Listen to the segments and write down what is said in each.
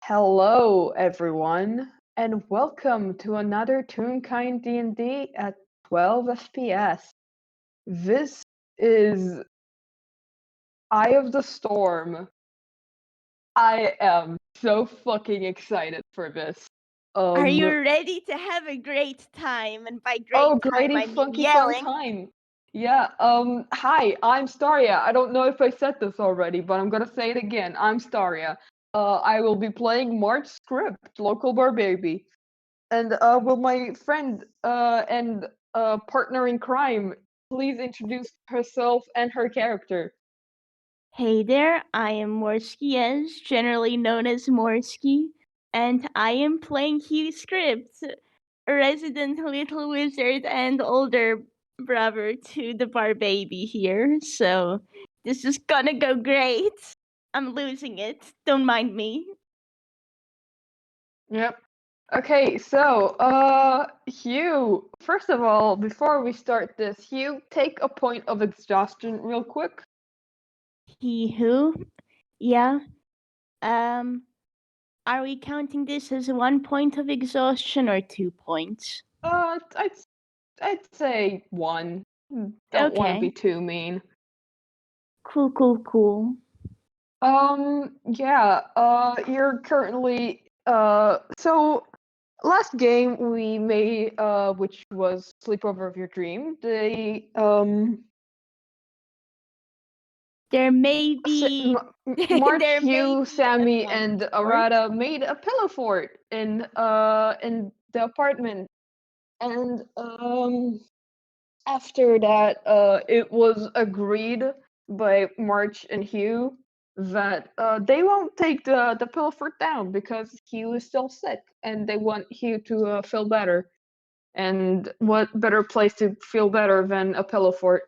Hello, everyone, and welcome to another Toonkind D&D at 12 FPS. This is Eye of the Storm. I am so fucking excited for this. Are you Um, ready to have a great time? And by oh, great time, great I mean funky fun yelling. time. Yeah, hi, I'm Staria. I don't know if I said this already, but I'm gonna say it again. I'm Staria. I will be playing Script, local bar baby. And will my friend and partner in crime please introduce herself and her character? Hey there, I am Morskijez, generally known as Morski, and I am playing Hugh Script, a resident little wizard and older brother to the bar baby here. So this is gonna go great. I'm losing it. Don't mind me. Yep. Okay, so Hugh, first of all, before we start this, Hugh, take a point of exhaustion real quick. He who? Yeah. Um. Are we counting this as 1 point of exhaustion or 2 points? I'd say one. Don't want to Okay. be too mean. Cool. Yeah, you're currently, so last game we made, which was Sleepover of Your Dream, There may be March, there may Hugh, be a Sammy, and transport. Arata made a pillow fort in the apartment, and after that, it was agreed by March and Hugh that they won't take the pillow fort down because Hugh is still sick, and they want Hugh to feel better. And what better place to feel better than a pillow fort?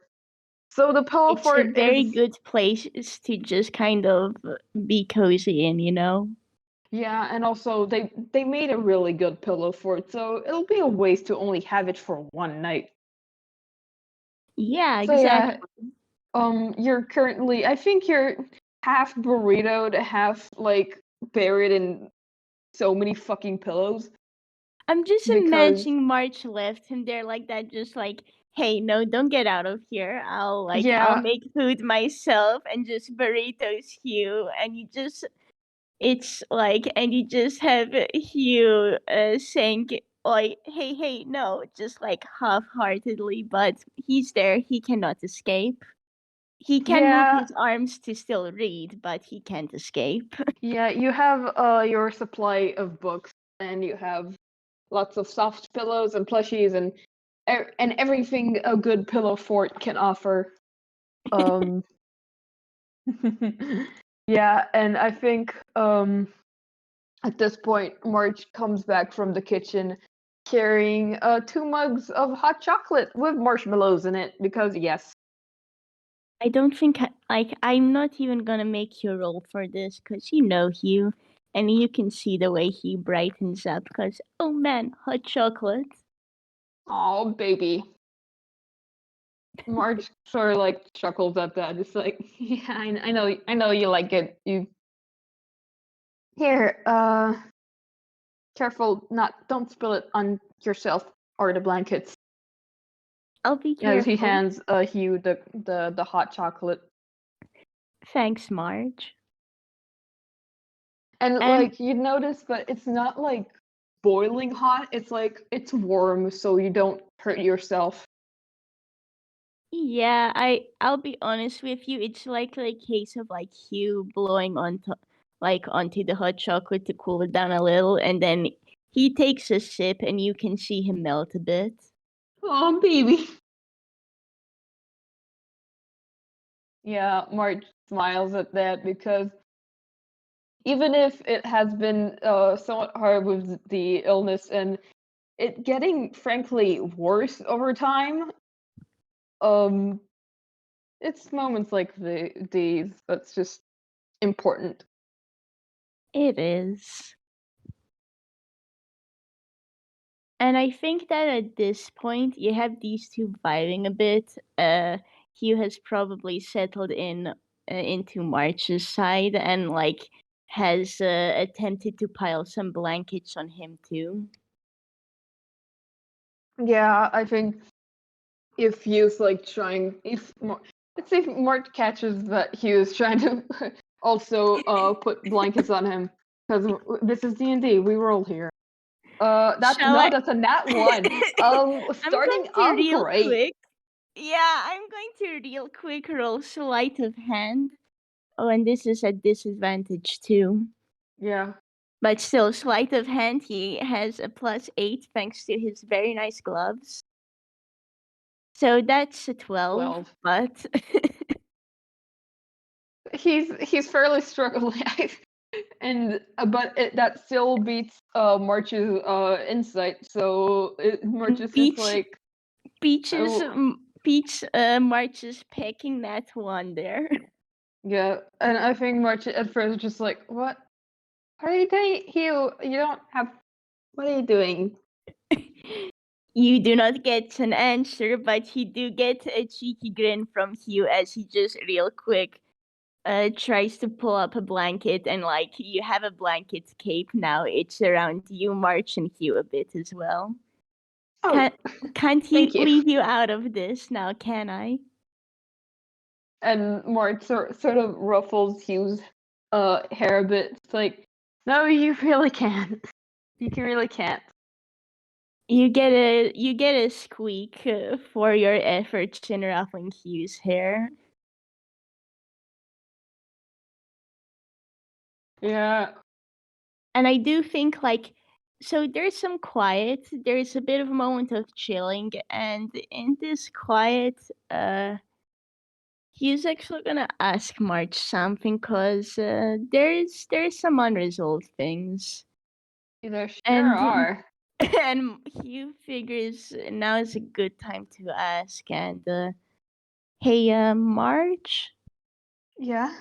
So the pillow It's a fort very is, good place to just kind of be cozy in, you know? yeah, and also they made a really good pillow fort, so it'll be a waste to only have it for one night. Yeah, So yeah, exactly. you're currently, I think you're half burritoed, half like buried in so many fucking pillows I'm just because imagining March left him there like that, just like, hey, no, don't get out of here. I'll yeah, make food myself and just burritos Hugh and you just it's like, and you just have Hugh saying, like, hey, no, just like half heartedly, but he's there, he cannot escape. He can move yeah, his arms to still read, but he can't escape. yeah. You have your supply of books, and you have lots of soft pillows and plushies and everything a good pillow fort can offer. Um, yeah, and I think at this point, Marge comes back from the kitchen carrying 2 mugs of hot chocolate with marshmallows in it because yes. I don't think, I'm not even gonna make you roll for this, because you know Hugh, and you can see the way he brightens up, because, oh man, hot chocolate. Oh baby. Marge sort of like chuckles at that. It's like, yeah, I know you like it. You here, careful, don't spill it on yourself or the blankets. I'll be As he careful. hands Hugh the hot chocolate. Thanks, Marge. And And like you notice, but it's not like boiling hot. It's like it's warm, so you don't hurt yourself. yeah, I'll be honest with you, it's like a case of like Hugh blowing onto the hot chocolate to cool it down a little, and then he takes a sip and you can see him melt a bit. Oh, baby. Yeah, Marge smiles at that because even if it has been somewhat hard with the illness and it getting frankly worse over time, um, it's moments like these that's just important. It is. And I think that at this point you have these two vibing a bit. Hugh has probably settled in into March's side, and like has attempted to pile some blankets on him too. Yeah, I think if Hugh's like trying, let's say if Mort catches that Hugh's trying to also put blankets on him, because this is D&D, we roll here. Shall I? That's a nat one. I'm Starting going to off real great. quick. Yeah, I'm going to real quick roll sleight of hand. Oh, and this is a disadvantage too. Yeah. But still, sleight of hand, he has a +8 thanks to his very nice gloves. So that's a 12. But He's fairly struggling, and but that still beats March's insight. So March is just like Peach's oh, March's picking that one there. yeah, and I think March at first was just like, what are you doing, Hugh? You don't have. What are you doing? You do not get an answer, but you do get a cheeky grin from Hugh as he just real quick tries to pull up a blanket, and like you have a blanket cape now. It's around you, March, and Hugh a bit as well. Oh, Can't he thank you. leave you out of this now, can I? And March sort of ruffles Hugh's hair a bit. It's like, no, you really can't. Really can't. You get a squeak for your efforts in ruffling Hugh's hair. Yeah. And I do think like so there's some quiet, there's a bit of a moment of chilling, and in this quiet, he's actually gonna ask March something because there's some unresolved things. There sure And are. and Hugh figures now is a good time to ask. And hey, March. Yeah.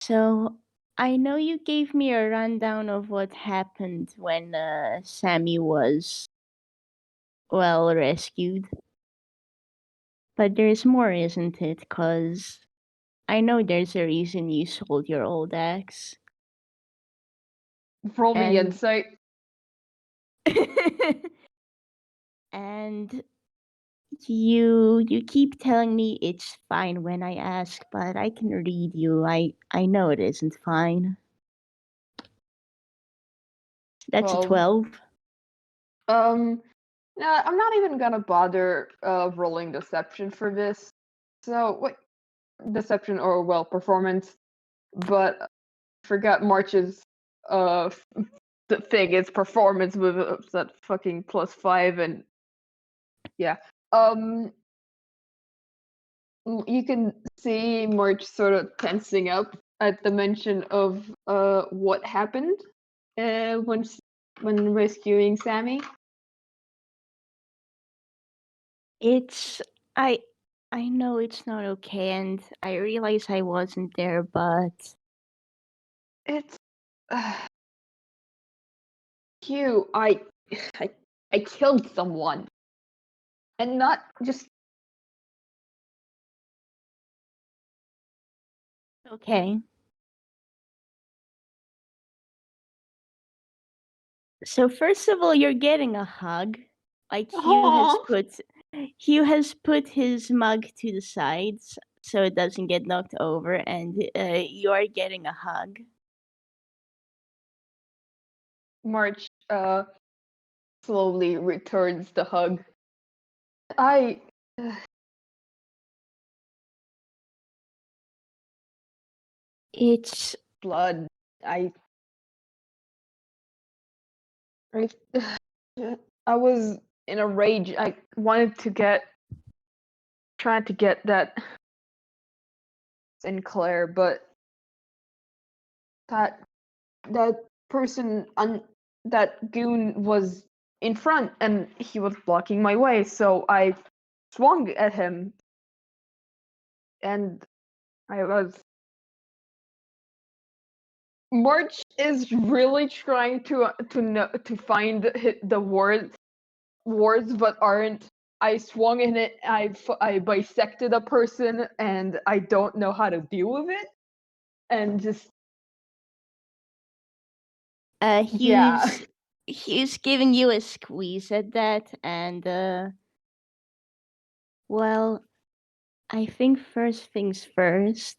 So I know you gave me a rundown of what happened when Sammy was rescued. But there's more, isn't it? 'Cause I know there's a reason you sold your old ex. Roll me And insight. and you keep telling me it's fine when I ask, but I can read you. I know it isn't fine. That's a 12. 12. Nah, I'm not even gonna bother rolling deception for this. So what deception or performance, but I forgot March's the thing is performance with that fucking +5 and yeah. You can see March sort of tensing up at the mention of what happened when rescuing Sammy. It's I know it's not okay, and I realize I wasn't there, but It's Hugh, I I killed someone. And not just okay. So first of all, you're getting a hug. Like Hugh has put his mug to the sides so it doesn't get knocked over, and you are getting a hug. March slowly returns the hug. I It's blood. I I was in a rage. I wanted to tried to get that Sinclair, but that that person that goon was in front and he was blocking my way, so I swung at him and I was March is really trying to find the words but aren't. I swung in it. I bisected a person and I don't know how to deal with it. and just yeah. Hugh's giving you a squeeze at that, and well, I think first things first.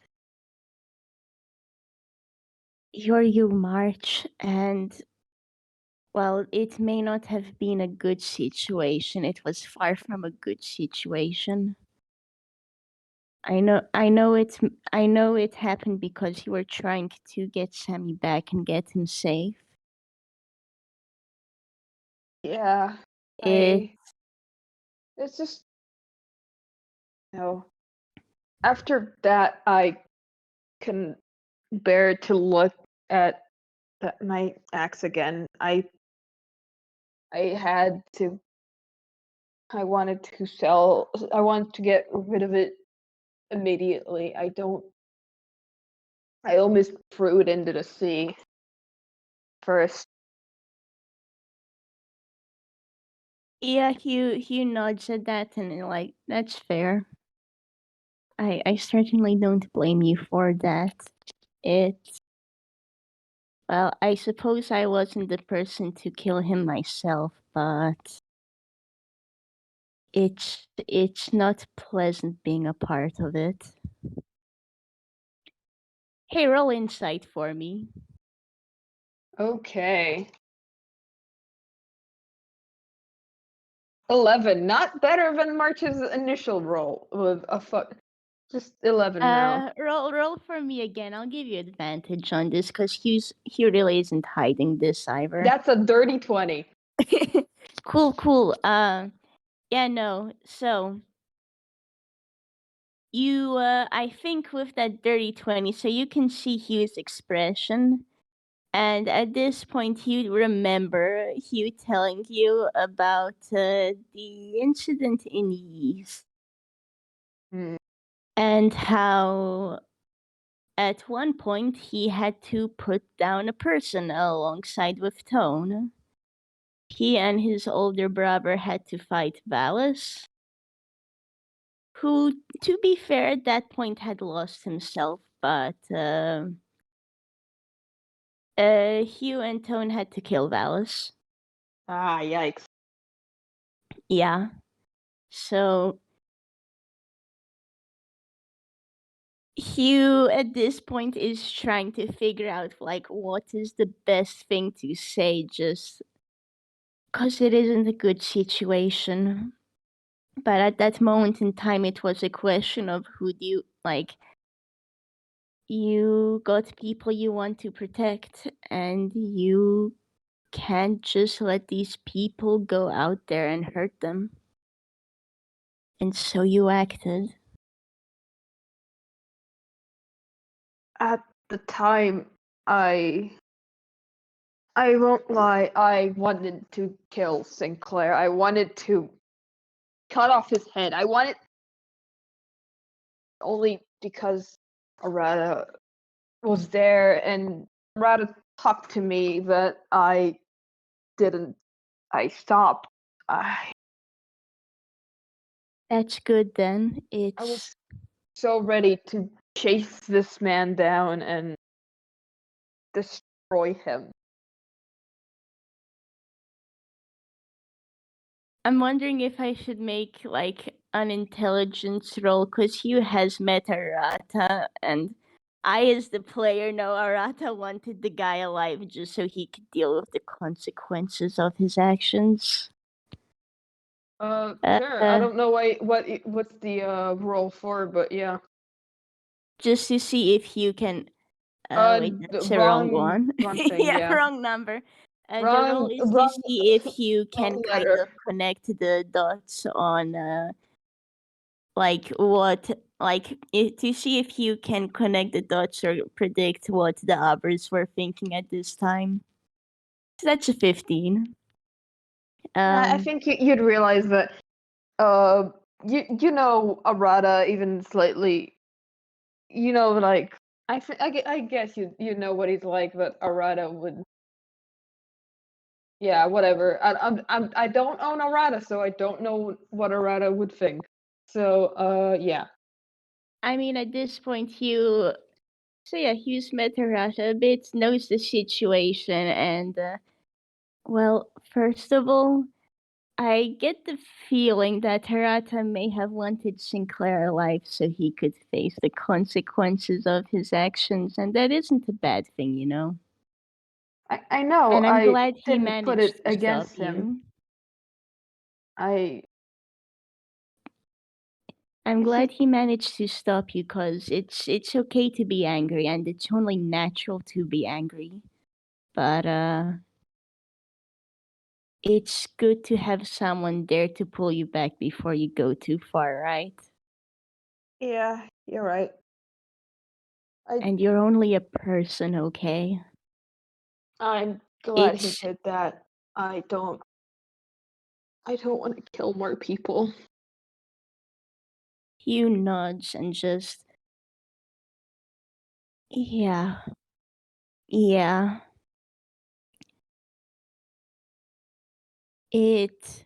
You march, and well, it may not have been a good situation. It was far from a good situation. I know it happened because you were trying to get Sammy back and get him safe. Yeah. It It's just after that I can bear to look at my axe again. I wanted to get rid of it immediately. I almost threw it into the sea first. Yeah, Hugh nods at that, and like, that's fair. I certainly don't blame you for that. Well, I suppose I wasn't the person to kill him myself, but it's not pleasant being a part of it. Hey, roll insight for me. Okay. 11, not better than March's initial roll with a just 11 now. Roll for me again. I'll give you advantage on this because Hugh really isn't hiding this either. That's a dirty 20. Cool. Yeah, no. So you, I think with that dirty 20, so you can see Hugh's expression. And at this point, you remember Hugh telling you about the incident in Yeast. Hmm. And how at one point he had to put down a person alongside with Tone. He and his older brother had to fight Valis, who, to be fair, at that point had lost himself, but Hugh and Tone had to kill Valis. Ah, yikes. Yeah. So Hugh at this point is trying to figure out like what is the best thing to say, just because it isn't a good situation. But at that moment in time, it was a question of who do you like. You got people you want to protect, and you can't just let these people go out there and hurt them. And so you acted. At the time, I won't lie, I wanted to kill Sinclair. I wanted to cut off his head. I wanted only because Arata was there and Arata talked to me that I didn't. I stopped. That's good then. I was so ready to chase this man down and destroy him. I'm wondering if I should make like an intelligence roll because Hugh has met Arata, and I, as the player, know Arata wanted the guy alive just so he could deal with the consequences of his actions. Sure. I don't know what's the roll for, but yeah. Just to see if you can. Wait, that's the wrong one. Wrong thing, yeah. Wrong number. The roll Wrong, is to wrong see if you can kind letter. of connect the dots on like what, like to see if you can connect the dots or predict what the others were thinking at this time. So that's a 15. I think you'd realize that you know Arata even slightly, like I guess you know what he's like, but Arata would, yeah, whatever. I don't own Arata, so I don't know what Arata would think. So yeah. I mean, at this point, you So yeah, Hughes met Hirata a bit, knows the situation, and well, first of all, I get the feeling that Hirata may have wanted Sinclair alive so he could face the consequences of his actions, and that isn't a bad thing, you know. I know. And I'm I glad he didn't put managed it to stop against him. you. I I'm he glad he managed to stop you, cause it's okay to be angry, and it's only natural to be angry. But it's good to have someone there to pull you back before you go too far, right? Yeah, you're right. And you're only a person, okay? I'm glad he It's did that. I don't want to kill more people. you nods and just yeah, yeah. It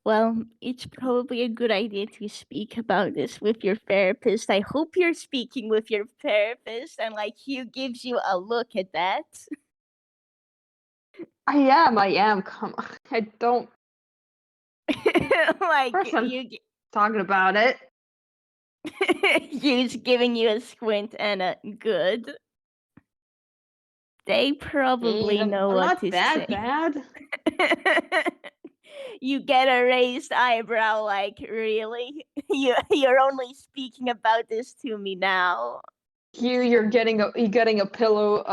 well, it's probably a good idea to speak about this with your therapist. I hope you're speaking with your therapist and like Hugh gives you a look at that. I am. Come on. I don't. Like First, I'm talking about it. Hugh's giving you a squint and a good. They probably Jeez, know I'm what not to that say. bad. You get a raised eyebrow like really? You're only speaking about this to me now. You're getting a pillow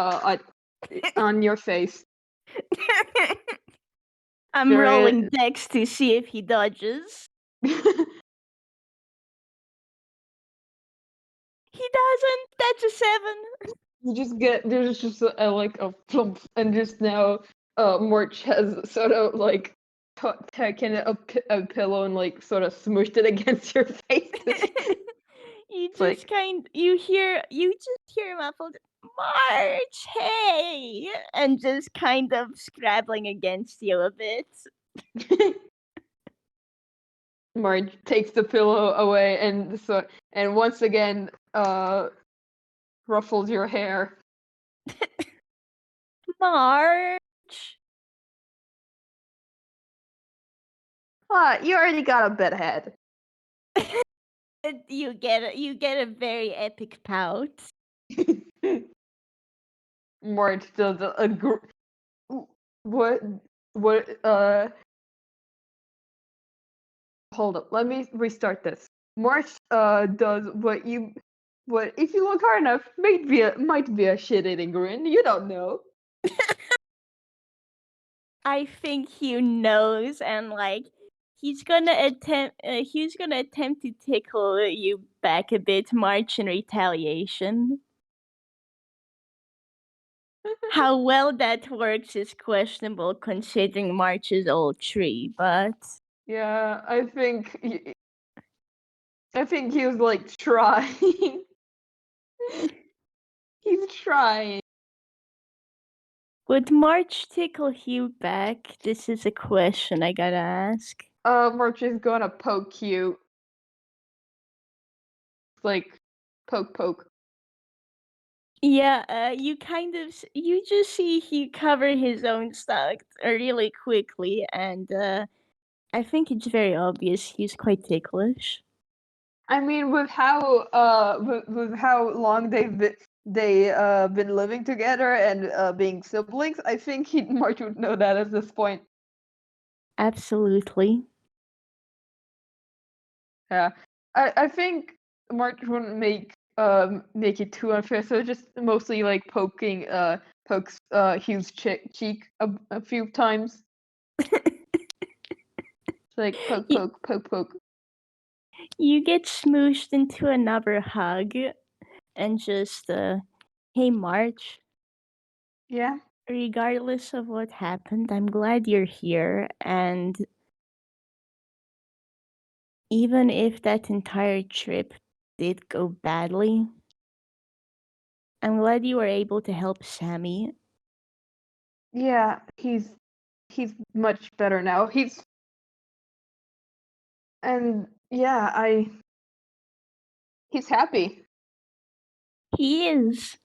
on your face. I'm There rolling dex to see if he dodges. is. He doesn't. That's a 7. You just get there's just like a plump, and just now Morch has sort of like taken a pillow and like sort of smushed it against your face. You It's just like, kind you just hear muffled March, hey, and just kind of scrabbling against you a bit. Marge takes the pillow away and once again ruffles your hair. March. Ah, you already got a bed head. You get a very epic pout. Marge does what what hold up, let me restart this. March does what if you look hard enough might be a shit-eating grin. You don't know. I think Hugh knows, and like he's gonna attempt to tickle you back a bit, March in retaliation. How well that works is questionable considering March's old tree, but Yeah, I think he was like trying. He's trying. would March tickle Hugh back? This is a question I gotta ask. March is gonna poke you. Like poke. Yeah, you just see he cover his own stuff really quickly, and I think it's very obvious he's quite ticklish. I mean, with how long they been living together and being siblings, I think March would know that at this point. Absolutely. Yeah, I think March wouldn't make it too unfair, so just mostly like pokes Hugh's cheek a few times. It's like Y- poke. you get smooshed into another hug, and just hey March. Yeah. Regardless of what happened, I'm glad you're here, and even if that entire trip did go badly, I'm glad you were able to help Sammy. Yeah, he's much better now. And yeah, he's happy. He is.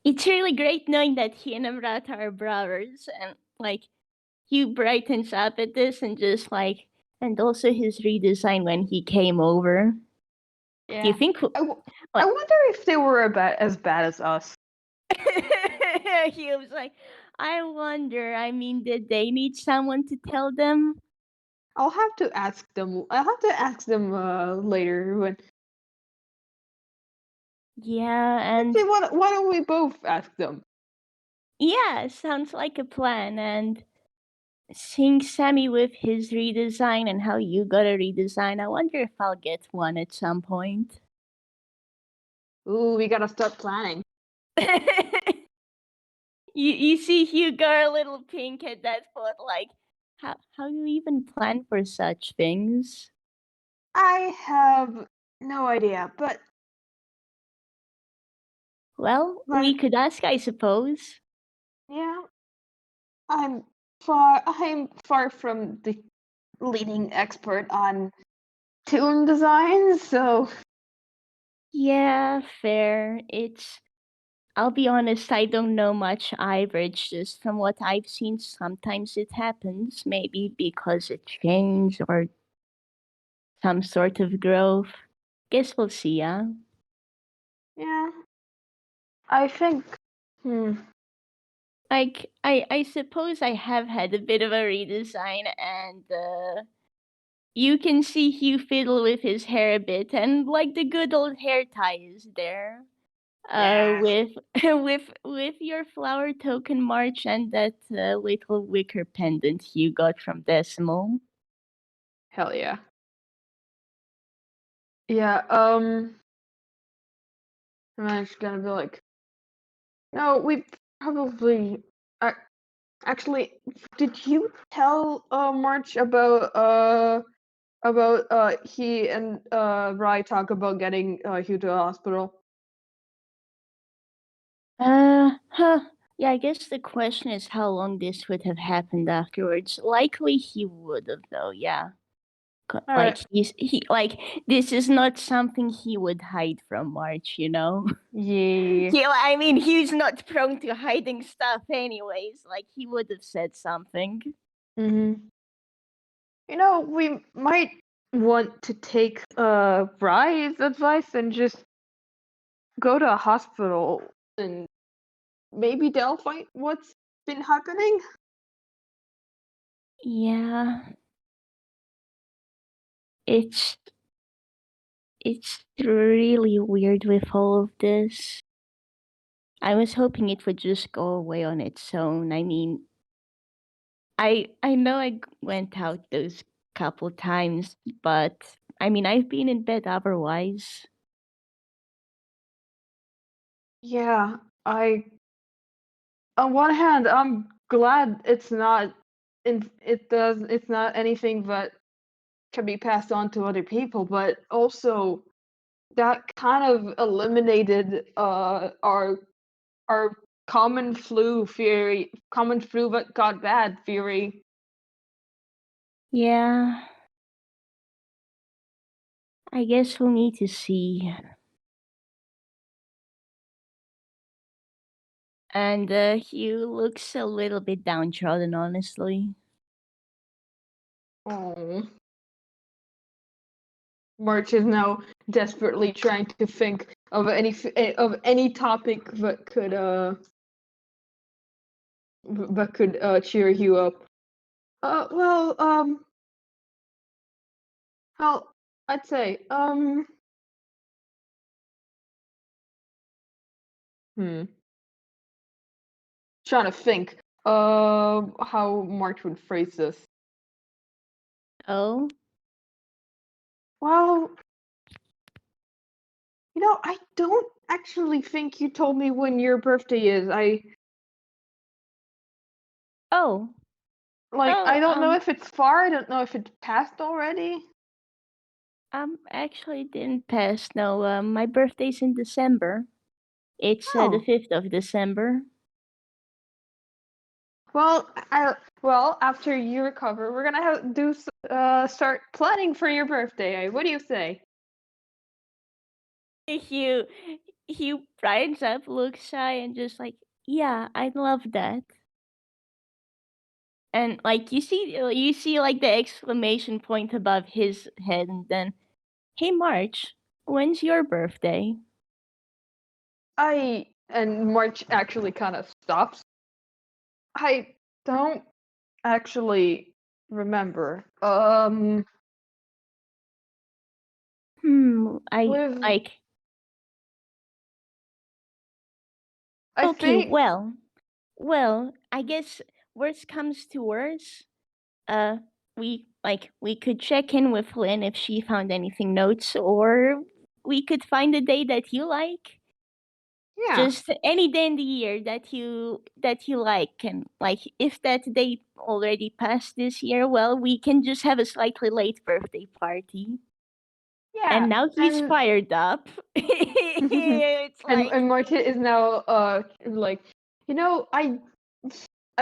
It's really great knowing that he and Amrata are brothers, and like Hugh brightens up at this and just like, and also his redesign when he came over. Do you Yeah. think? I Like, wonder if they were as bad as us. he was like, I wonder. I mean, did they need someone to tell them? I'll have to ask them. I'll have to ask them later when. Yeah, and Actually, why don't we both ask them? yeah, sounds like a plan. And seeing Sammy with his redesign and how you got a redesign, I wonder if I'll get one at some point. Ooh, we gotta start planning. You see Hugh got a little pink at that point, like how do you even plan for such things? I have no idea, but Well, we like, could ask, I suppose. yeah, I'm I'm far from the leading expert on tune designs, so Yeah, fair. I'll be honest, I don't know much either. It's just from what I've seen, sometimes it happens, maybe because it changed or some sort of growth. Guess we'll see, yeah. yeah. I think hmm. Like I suppose I have had a bit of a redesign and you can see Hugh fiddle with his hair a bit and like the good old hair tie is there. Yeah. With with your flower token march and that little wicker pendant you got from Decimal. Hell yeah. Yeah, I'm just gonna be like, no, we probably uh, actually did you tell March about he and Rai talk about getting Hugh to the hospital? Huh. Yeah, I guess the question is how long this would have happened afterwards. Likely he would have though, yeah. Like Alright. he like this is not something he would hide from March, you know. Yeah. I mean, he's not prone to hiding stuff, anyways. Like he would have said something. Mm-hmm. You know, we might want to take Rai's advice and just go to a hospital and maybe they'll find what's been happening. Yeah, it's it's really weird with all of this. I was hoping it would just go away on its own. I mean, I know went out those couple times, but I mean, I've been in bed otherwise. Yeah, I on one hand, I'm glad it's not anything that can be passed on to other people, but also that kind of eliminated our common flu that got bad theory. Yeah, I guess we'll need to see. And Hugh looks a little bit downtrodden, honestly. Oh, March is now desperately trying to think of any topic that could cheer you up. Well, well, I'd say, hmm, trying to think, how March would phrase this. Oh, Well, you know, I don't actually think you told me when your birthday is. oh, I oh. don't know if it's far. I don't know if it's passed already. Actually didn't pass. No, my birthday's in December. It's the Oh, 5th of December. well, after you recover, we're gonna start planning for your birthday. What do you say? Hugh, Hugh brightens up, looks shy, and just like, yeah, I'd love that. And like you see like the exclamation point above his head, and then, hey March, when's your birthday? And March actually kind of stops. I don't actually remember. I With like. I Okay, think well, I guess worst comes to worst. Uh, we could check in with Lynn if she found anything notes, or we could find a day that you like. yeah. Just any day in the year that you like, and like if that day already passed this year, well, we can just have a slightly late birthday party. Yeah. And now he's And fired up. It's like, and Marta is now like, I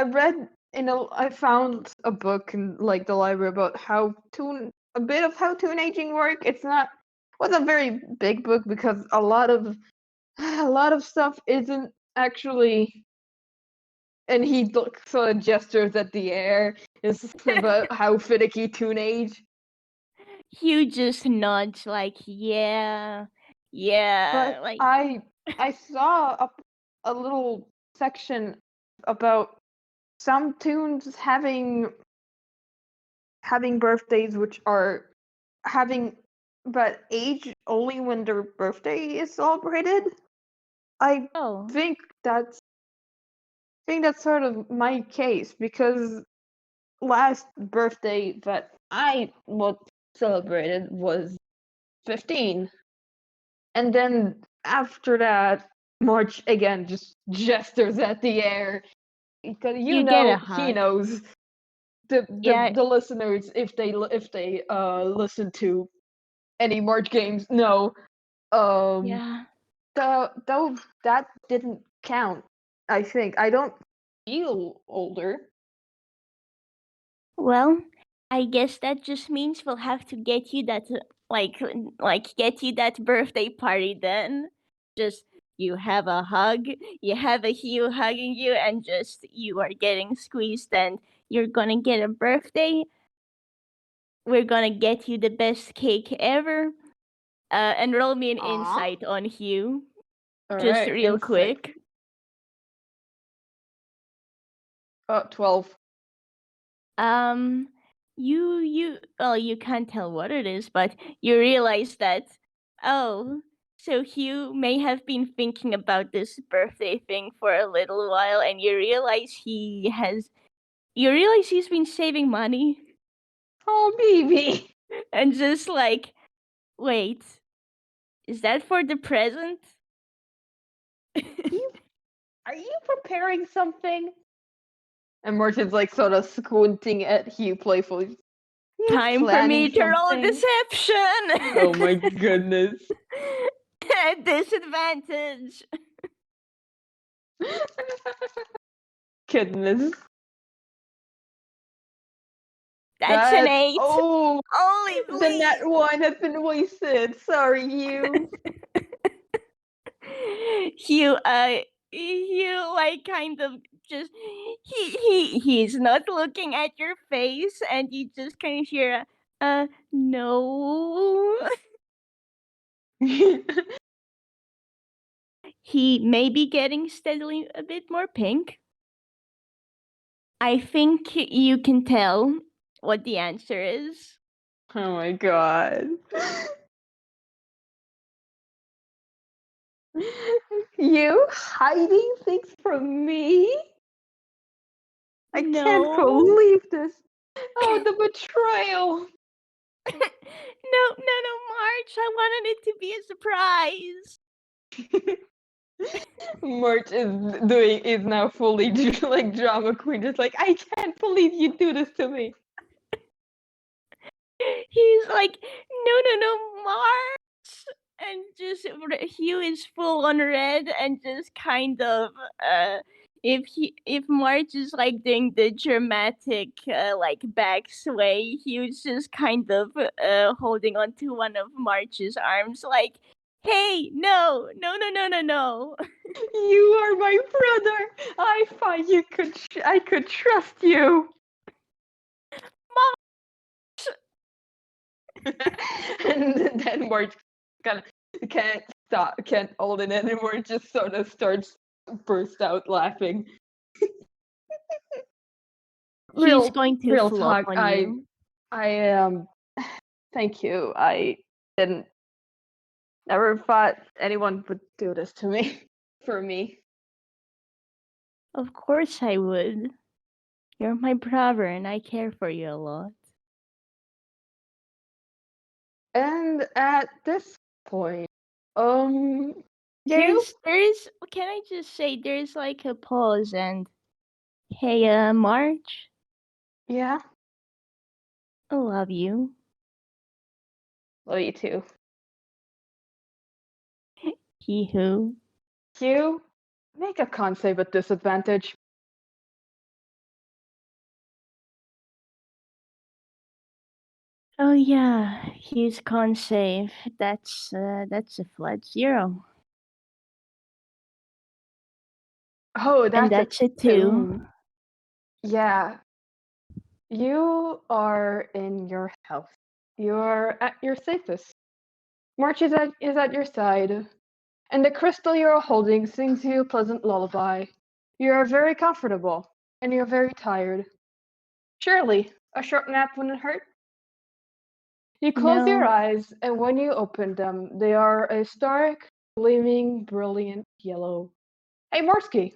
read I found a book in like the library about a bit of how teenaging work. It's not was a very big book because a lot of stuff isn't actually, and he sort of gestures at the air is about how finicky teenage. Hugh just nods like, yeah, yeah, But like, I saw a little section about some tunes having birthdays which are having but age only when their birthday is celebrated. I oh, think that's sort of my case because last birthday that I was celebrated was 15. And then after that, March again just gestures at the air because you get a he hug. knows Yeah, the listeners, if they listen to any March games, know um yeah. though that didn't count. I think I don't feel older. Well, I guess that just means we'll have to get you that get you that birthday party then. Just you have a hug, you have a Hugh hugging you, and just you are getting squeezed, and you're gonna get a birthday. We're gonna get you the best cake ever. And roll me an Aw. insight on Hugh, All just right, real insight. quick. 12. Um, well, you can't tell what it is, but you realize that, oh, so Hugh may have been thinking about this birthday thing for a little while, and you realize he's been saving money, Oh, baby. and just like, wait, is that for the present? You Are you preparing something? And Martin's like sort of squinting at Hugh playfully. You Time for planning me to roll something? deception. Oh my goodness. At disadvantage. Goodness. That's an That's 8. oh Holy the net bleep. one has been wasted. Sorry, you. Hugh, Hugh, like, kind of just he's not looking at your face, and you just kind of hear, no. He may be getting steadily a bit more pink. I think you can tell what the answer is. Oh my god. You hiding things from me? I can't No. believe this. Oh, the betrayal. No, March. I wanted it to be a surprise. March is now fully like drama queen, just like I can't believe you do this to me. He's like, no, March. And just Hugh is full on red, and just kind of if March is like doing the dramatic like back sway, Hugh's just kind of holding onto one of March's arms like, Hey, no, no, no, no, no, no. You are my brother. I thought I could trust you. And then Marge kind of can't hold it anymore. Just sort of starts burst out laughing. He's real going to real flop talk. on you. I thank you. I didn't never thought anyone would do this to me for me. Of course I would. You're my brother and I care for you a lot. And at this point, Hugh? Can I just say, there's like a pause and, hey, March, Yeah, I love you. love you too. He who? Hugh, make a con save at disadvantage. Oh yeah, he's con save. That's a flat 0. Oh, And that's a that's a 2. two. Yeah, you are in your house. You're at your safest. March is at your side, and the crystal you're holding sings you a pleasant lullaby. You are very comfortable, and you're very tired. Surely, a short nap wouldn't hurt? You close your No, eyes, and when you open them, they are a stark, gleaming, brilliant yellow. Hey, Morsky,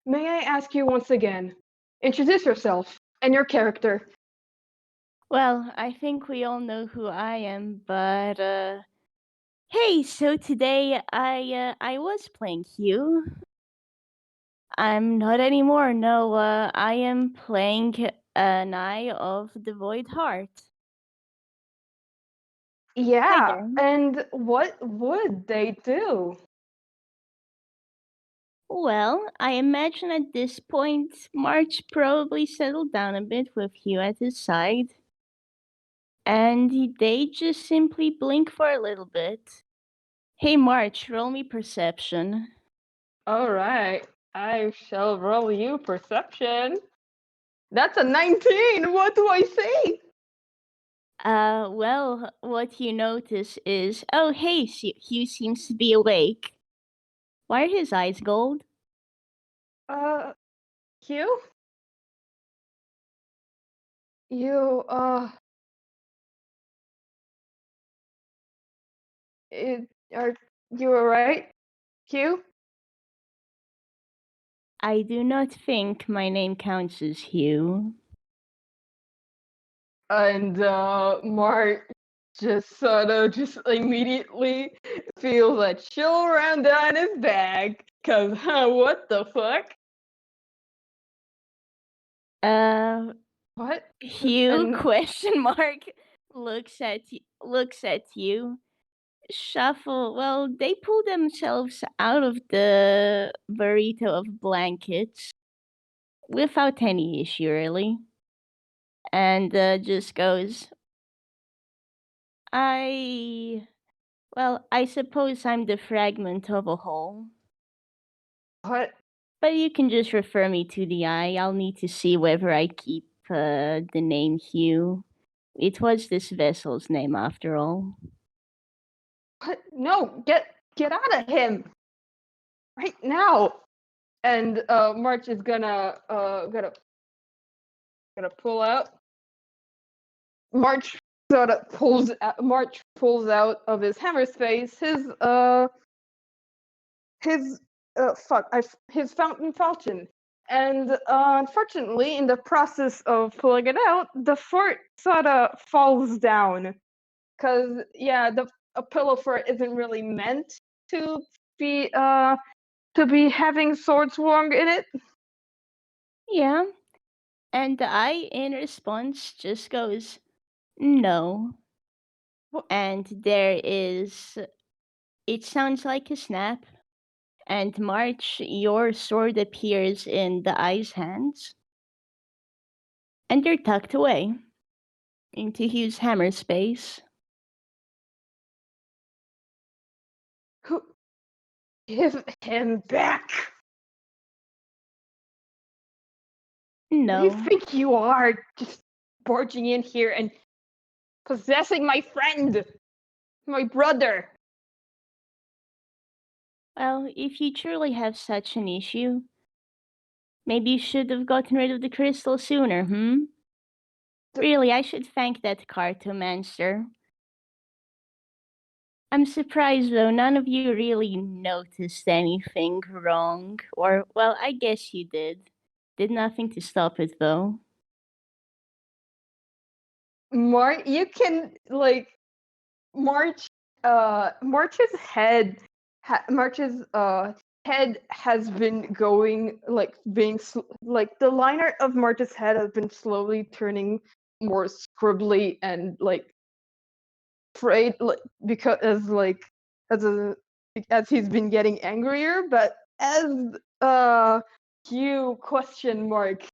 may I ask you once again, introduce yourself and your character. well, I think we all know who I am, but hey, so today I was playing Hugh. I'm not anymore. No, I am playing an Eye of the Void Heart. Hi Yeah, there. and what would they do? Well, I imagine at this point, March probably settled down a bit with Hugh at his side, and they just simply blink for a little bit. Hey, March, roll me perception. All right, I shall roll you perception. That's a 19. What do I see? Well, what you notice is, oh, hey, Hugh seems to be awake. Why are his eyes gold? Uh, Hugh? You, are you alright, Hugh? I do not think my name counts as Hugh. And, Mark just sort of just immediately feels a chill around down his back. Cause, what the fuck? Uh, What? Hugh? And Question mark. Looks at you. Shuffle. Well, they pull themselves out of the burrito of blankets without any issue, really, and just goes. I suppose I'm the fragment of a whole. what? But you can just refer me to the eye. I'll need to see whether I keep the name Hugh. It was this vessel's name after all. What? No, get out of him right now. And March is gonna pull out. March pulls out of his hammer space his his fountain falchion. And unfortunately, in the process of pulling it out, the fort sort of falls down. Cause yeah, a pillow fort isn't really meant to be having swords swung in it. Yeah, and the eye in response just goes, no. And it sounds like a snap. And March, your sword appears in the eye's hands, and they're tucked away into Hugh's hammer space. Give him back! Who do you No. think you are, just barging in here and possessing my friend? My brother? Well, if you truly have such an issue, maybe you should have gotten rid of the crystal sooner, Really, I should thank that cartomancer. I'm surprised though, none of you really noticed anything wrong. Or, well, I guess you did. Did nothing to stop it though. You can, like, March, March's head has been going, like, like, the liner of March's head has been slowly turning more scribbly and, like, afraid, like, because as a as he's been getting angrier, but as Hugh question mark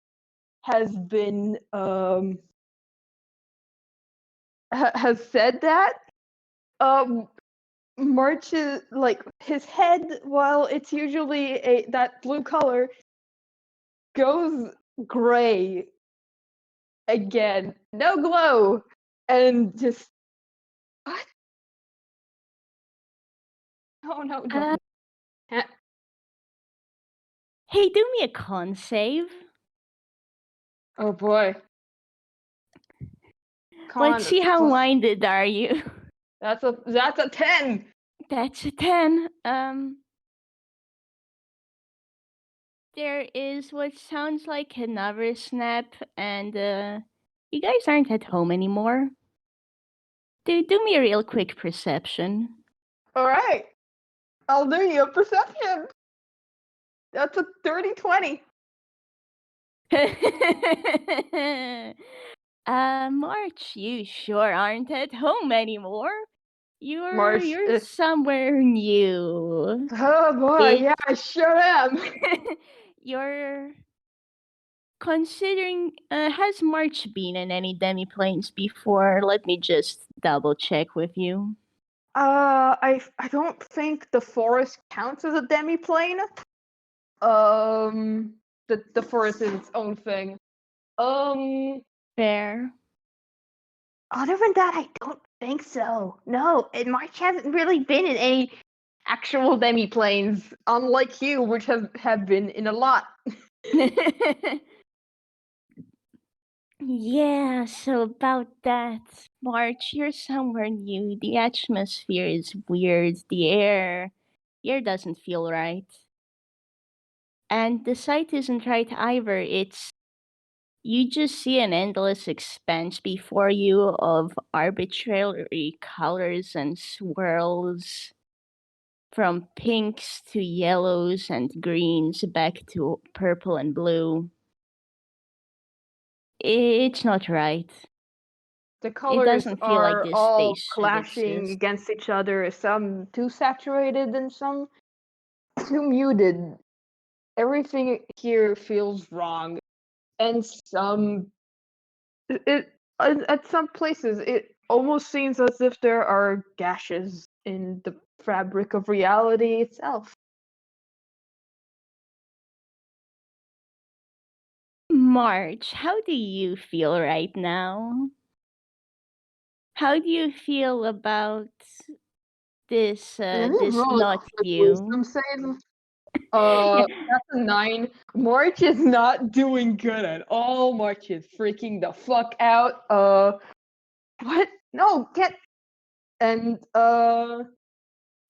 has been has said that, um March's, like, his head, while it's usually that blue color, goes gray again, no glow, and just, what? No, Uh, don't. Ha- hey, do me a con save. Oh boy, Let's con see how plus. minded are you. That's a 10. That's a 10. There is what sounds like another snap, and you guys aren't at home anymore. Do me a real quick perception. All right, I'll do you a perception. That's a 30-20. March, you sure aren't at home anymore. March You're is. somewhere new. Oh boy, It yeah, I sure am. you're considering has March been in any demiplanes before? Let me just double check with you. I don't think the forest counts as a demiplane. The forest is its own thing. Um, Fair. Other than that, I don't think so. No, and March hasn't really been in any actual demiplanes, unlike you, which have been in a lot. Yeah, so about that. March, you're somewhere new. The atmosphere is weird. The air doesn't feel right. And the sight isn't right either. You just see an endless expanse before you of arbitrary colors and swirls, from pinks to yellows and greens back to purple and blue. It's not right. The It colors doesn't feel like are this all space should clashing exist. against each other, some too saturated and some too muted. Everything here feels wrong, and at some places it almost seems as if there are gashes in the fabric of reality itself. March, how do you feel right now? How do you feel about Let me this roll a not quick you? wisdom save. Yeah, That's a 9. March is not doing good at all. March is freaking the fuck out. What? No, get. And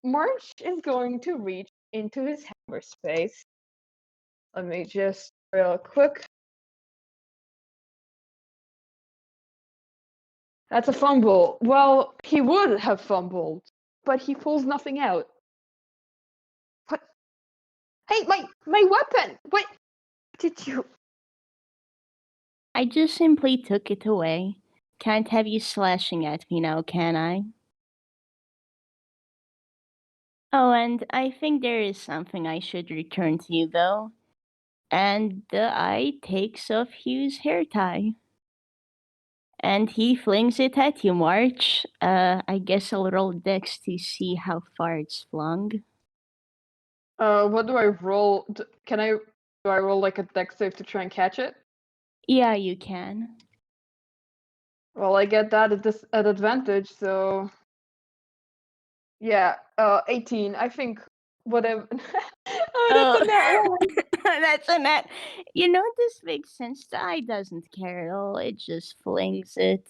March is going to reach into his hammer space. Let me just real quick. That's a fumble. Well, he would have fumbled, but he pulls nothing out. What? Hey, my weapon! What did you? I just simply took it away. Can't have you slashing at me now, can I? Oh, and I think there is something I should return to you, though. And the eye takes off Hugh's hair tie. And he flings it at you, March. I guess I'll roll dex to see how far it's flung. What do I roll? Do I roll like a dex save to try and catch it? Yeah, you can. Well, I get that at advantage, so yeah, 18. I think whatever. Oh, Oh, that's a net one. that's a net. You know, this makes sense. The eye doesn't care at all. It just flings it.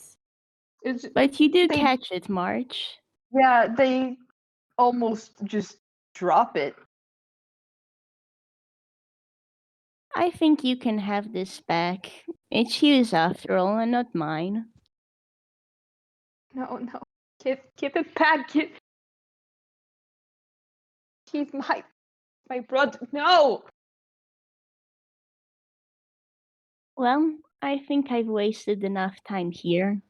It's But you do they catch it, March. yeah, they almost just drop it. I think you can have this back. It's Hugh's after all, and not mine. No, no. Keep it back. He's my brother. No. Well, I think I've wasted enough time here.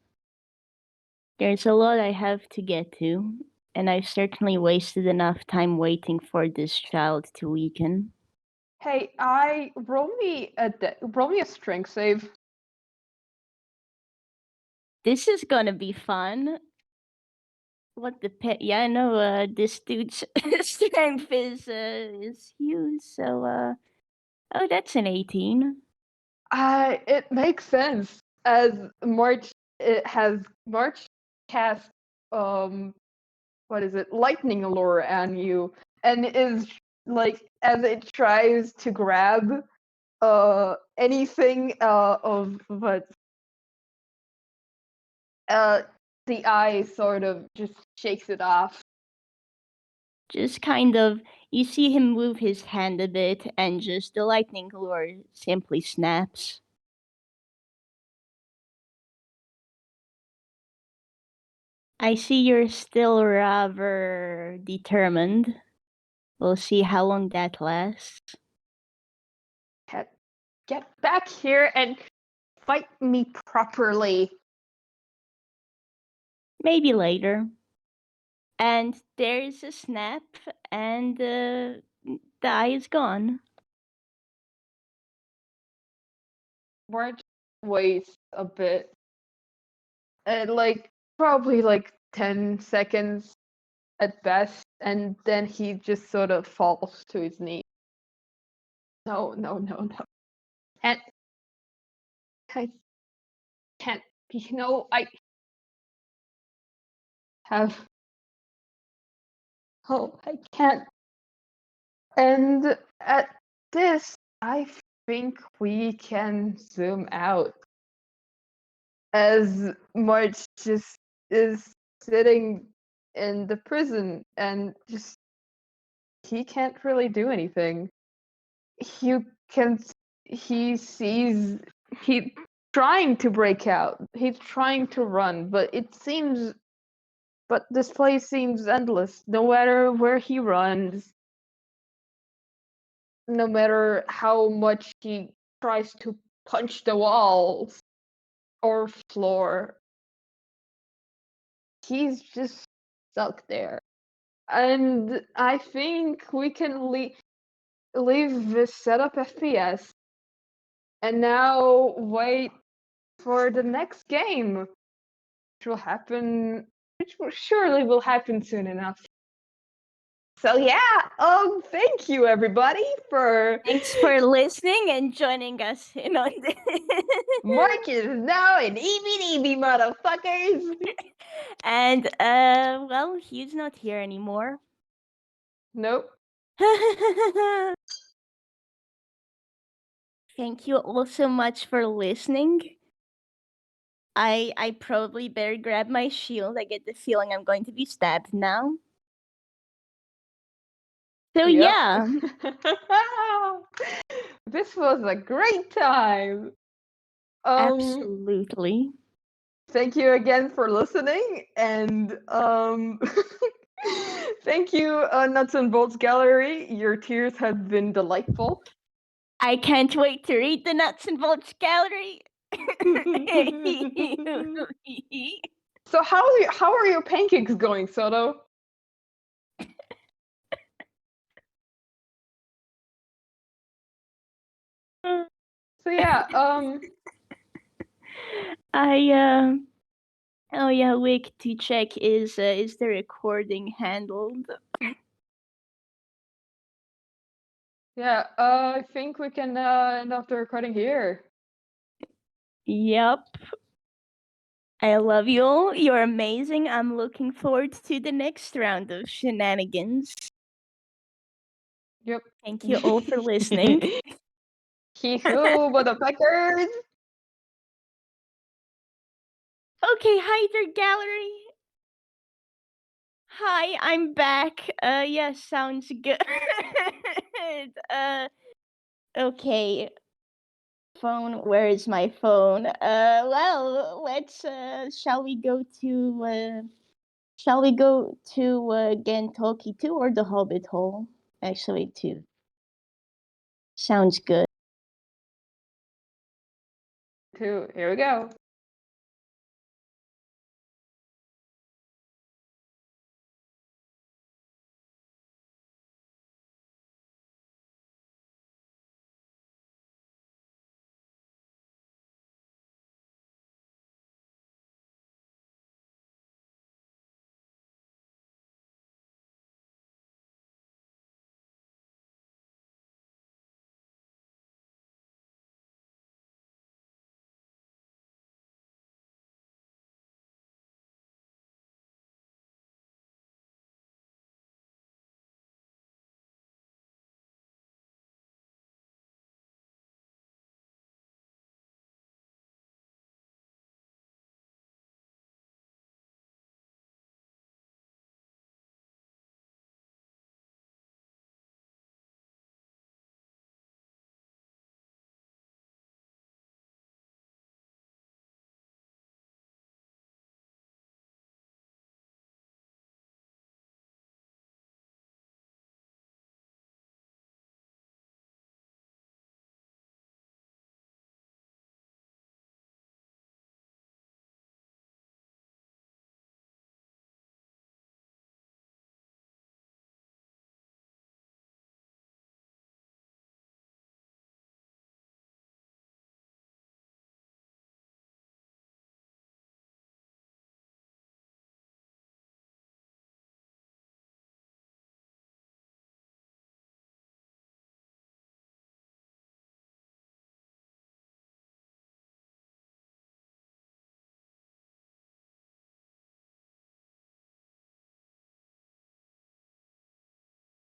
There's a lot I have to get to, and I've certainly wasted enough time waiting for this child to weaken. Hey, roll me a strength save. This is gonna be fun. What the pet? Yeah, I know. This dude's strength is huge. So, oh, that's an 18. It makes sense as March cast what is it, lightning lure on you, and is like as it tries to grab anything of what uh the eye sort of just shakes it off. Just kind of, you see him move his hand a bit, and just the lightning lure simply snaps. I see you're still rather determined. We'll see how long that lasts. Get back here and fight me properly. Maybe later. And there's a snap, and the eye is gone. March waits a bit, like probably like 10 seconds at best, and then he just sort of falls to his knees. No, no, no, no. And I can't be. No, I have. Oh, I can't. And at this, I think we can zoom out as March just is sitting in the prison and just he can't really do anything. You can he sees he trying to break out. He's trying to run, but this place seems endless. No matter where he runs, no matter how much he tries to punch the walls or floor, he's just stuck there. And I think we can leave this setup FPS and now wait for the next game, which surely will happen soon enough. So yeah, thank you everybody for Thanks for listening and joining us in on this. Mark is now an EB motherfuckers. And well, he's not here anymore. Nope. Thank you all so much for listening. I probably better grab my shield. I get the feeling I'm going to be stabbed now. So Yep. yeah. This was a great time. Absolutely. Thank you again for listening, and thank you, Nuts and Bolts Gallery. Your tears have been delightful. I can't wait to read the Nuts and Bolts Gallery. So how are your pancakes going, Soto? So yeah, oh yeah, wait to check is the recording handled? Yeah, I think we can end off the recording here. Yep. I love you all. You're amazing. I'm looking forward to the next round of shenanigans. Yep. Thank you all for listening. Hee-hoo, motherfuckers! Okay, hi there, gallery. Hi, I'm back. Yes, sounds good. Okay. Phone, where is my phone? Well, let's, shall we go to Gentoki 2 or the Hobbit Hole? Actually, 2. Sounds good. Here we go.